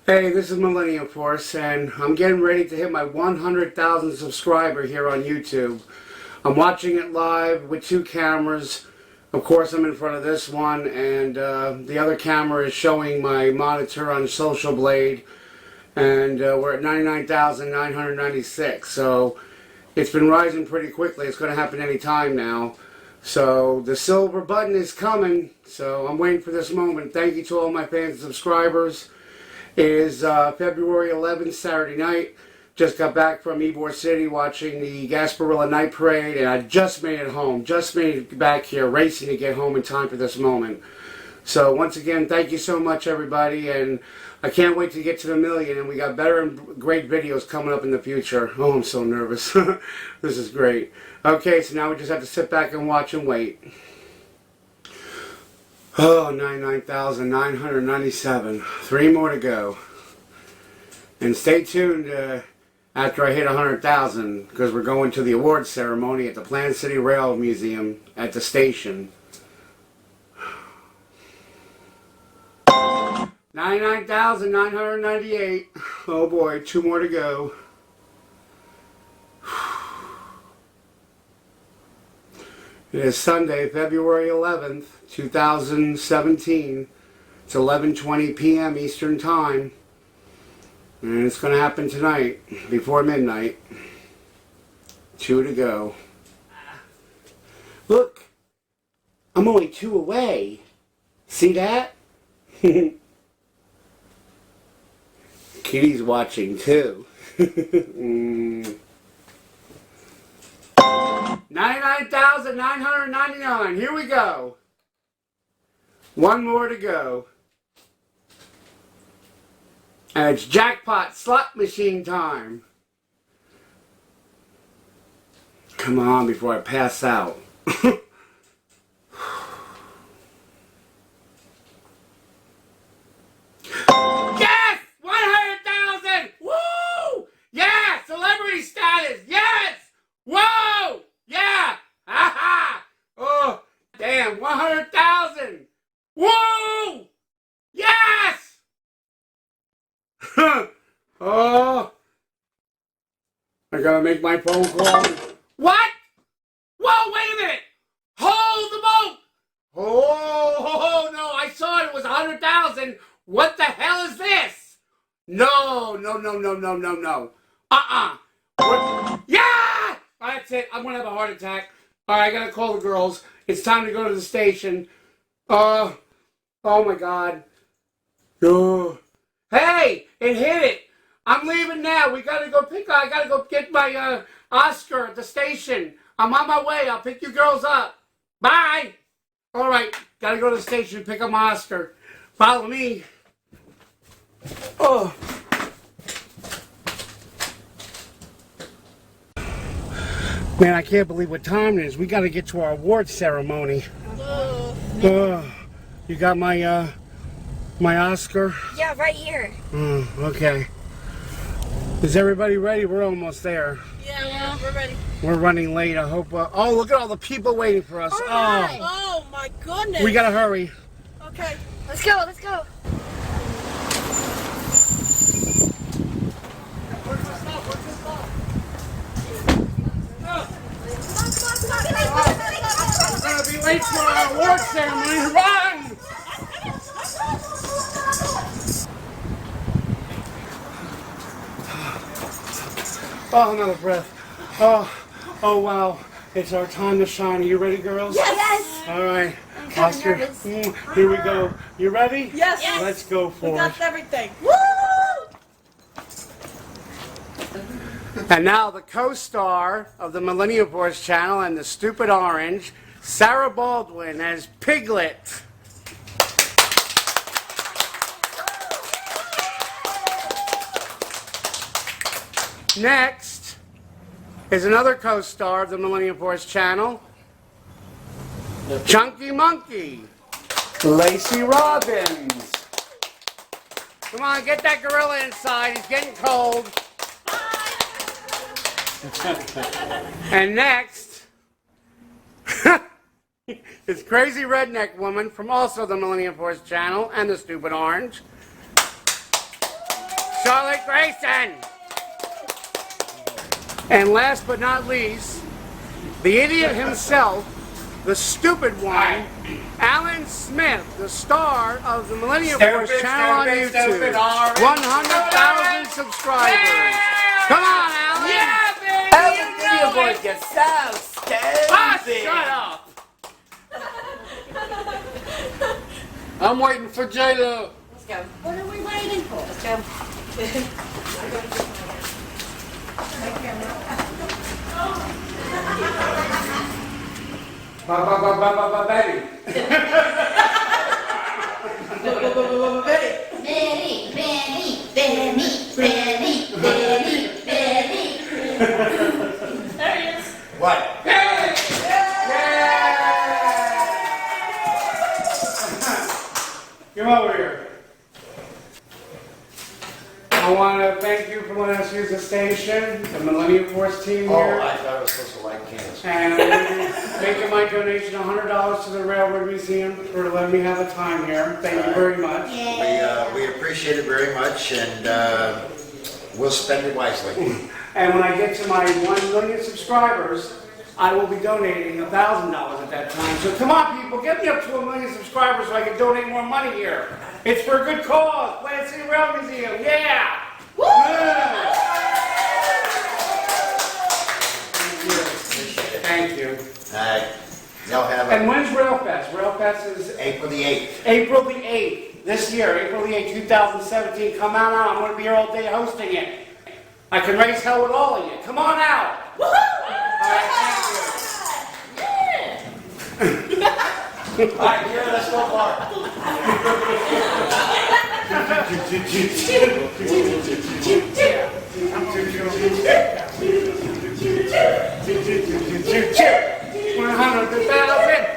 Hey, this is Millenniumforce, and I'm getting ready to hit my 100,000 subscriber here on YouTube. I'm watching it live with two cameras. Of course, I'm in front of this one, and the other camera is showing my monitor on Social Blade, and we're at 99,996. So it's been rising pretty quickly. It's going to happen any time now. So the silver button is coming, so I'm waiting for this moment. Thank you to all my fans and subscribers. It is February 11th, Saturday night. Just got back from Ybor City watching the Gasparilla Night Parade, and I just made it home. Just made it back here, racing to get home in time for this moment. So once again, thank you so much, everybody, and I can't wait to get to the million, and we got better and great videos coming up in the future. Oh, I'm so nervous. This is great. Okay, so now we just have to sit back and watch and wait. Oh, 99,997. 3 more to go. And stay tuned after I hit 100,000, because we're going to the awards ceremony at the Plant City Rail Museum at the station. 99,998. Oh boy, 2 more to go. It is Sunday, February 11th, 2017. It's 11:20 p.m. Eastern Time. And it's going to happen tonight, before midnight. 2 to go. Look! I'm only 2 away. See that? Kitty's watching too. 99,999. Here we go. 1 more to go. And it's jackpot slot machine time. Come on before I pass out. Yes! 100,000! Woo! Yeah! Celebrity status! Yes! Whoa! Yeah! Ha-ha! Oh, damn, 100,000! Whoa! Yes! Oh! I gotta make my phone call. What? Whoa, wait a minute! Hold the boat! Oh, no, I saw it was 100,000. What the hell is this? No. What? Yeah! That's it. I'm gonna have a heart attack. Alright, I gotta call the girls. It's time to go to the station. Oh my God. Oh. Hey! It hit it! I'm leaving now. We gotta go I gotta go get my Oscar at the station. I'm on my way. I'll pick you girls up. Bye! Alright, gotta go to the station and pick up my Oscar. Follow me. Oh. Man, I can't believe what time it is. We got to get to our awards ceremony. You got my my Oscar? Yeah, right here. Okay. Is everybody ready? We're almost there. Yeah, we're ready. We're running late. I hope. Oh, look at all the people waiting for us. Right. Oh my goodness. We got to hurry. Okay. Let's go. Let's go. We're going to be late for our award ceremony. Run! Oh, another breath. Oh, wow. It's our time to shine. Are you ready, girls? Yes. All right. I'm kind of nervous. Here we go. You ready? Yes. Let's go for it. We got everything. Woo! And now the co-star of the Millenniumforce channel and the Stupid Orange, Sarah Baldwin as Piglet. Next is another co-star of the Millenniumforce channel, Chunky Monkey, Lacey Robbins. Come on, get that gorilla inside. He's getting cold. And next is Crazy Redneck Woman from also the Millenniumforce channel and the Stupid Orange. Charlotte Grayson. And last but not least, the idiot himself, the stupid one, Alan Smith, the star of the Millenniumforce channel on YouTube. 100,000 subscribers. Come on, Alan. Yeah, baby! Alan Video Boys get so stupid. Ah, shut up. I'm waiting for J-Lo. Let's go. What are we waiting for? Let's go. Betty. There he is. What? Come over here. I want to thank you for letting us use the station, the Millenniumforce team Oh, here. I thought I was supposed to light candles. And I'm making my donation $100 to the Railroad Museum for letting me have the time here. Thank you very much. We appreciate it very much, and we'll spend it wisely. And when I get to my 1 million subscribers, I will be donating $1,000 at that time. So come on, people, get me up to 1 million subscribers so I can donate more money here. It's for a good cause. Plant City Railroad Museum, yeah! Woo! Yeah. Thank you. They'll have And it when's Railfest? Railfest is April the 8th. April the 8th, this year, April the 8th, 2017. Come on out, I'm going to be here all day hosting it. I can raise hell with all of you. Come on out. All right, thank you. All right, here, let's go far. $100,000.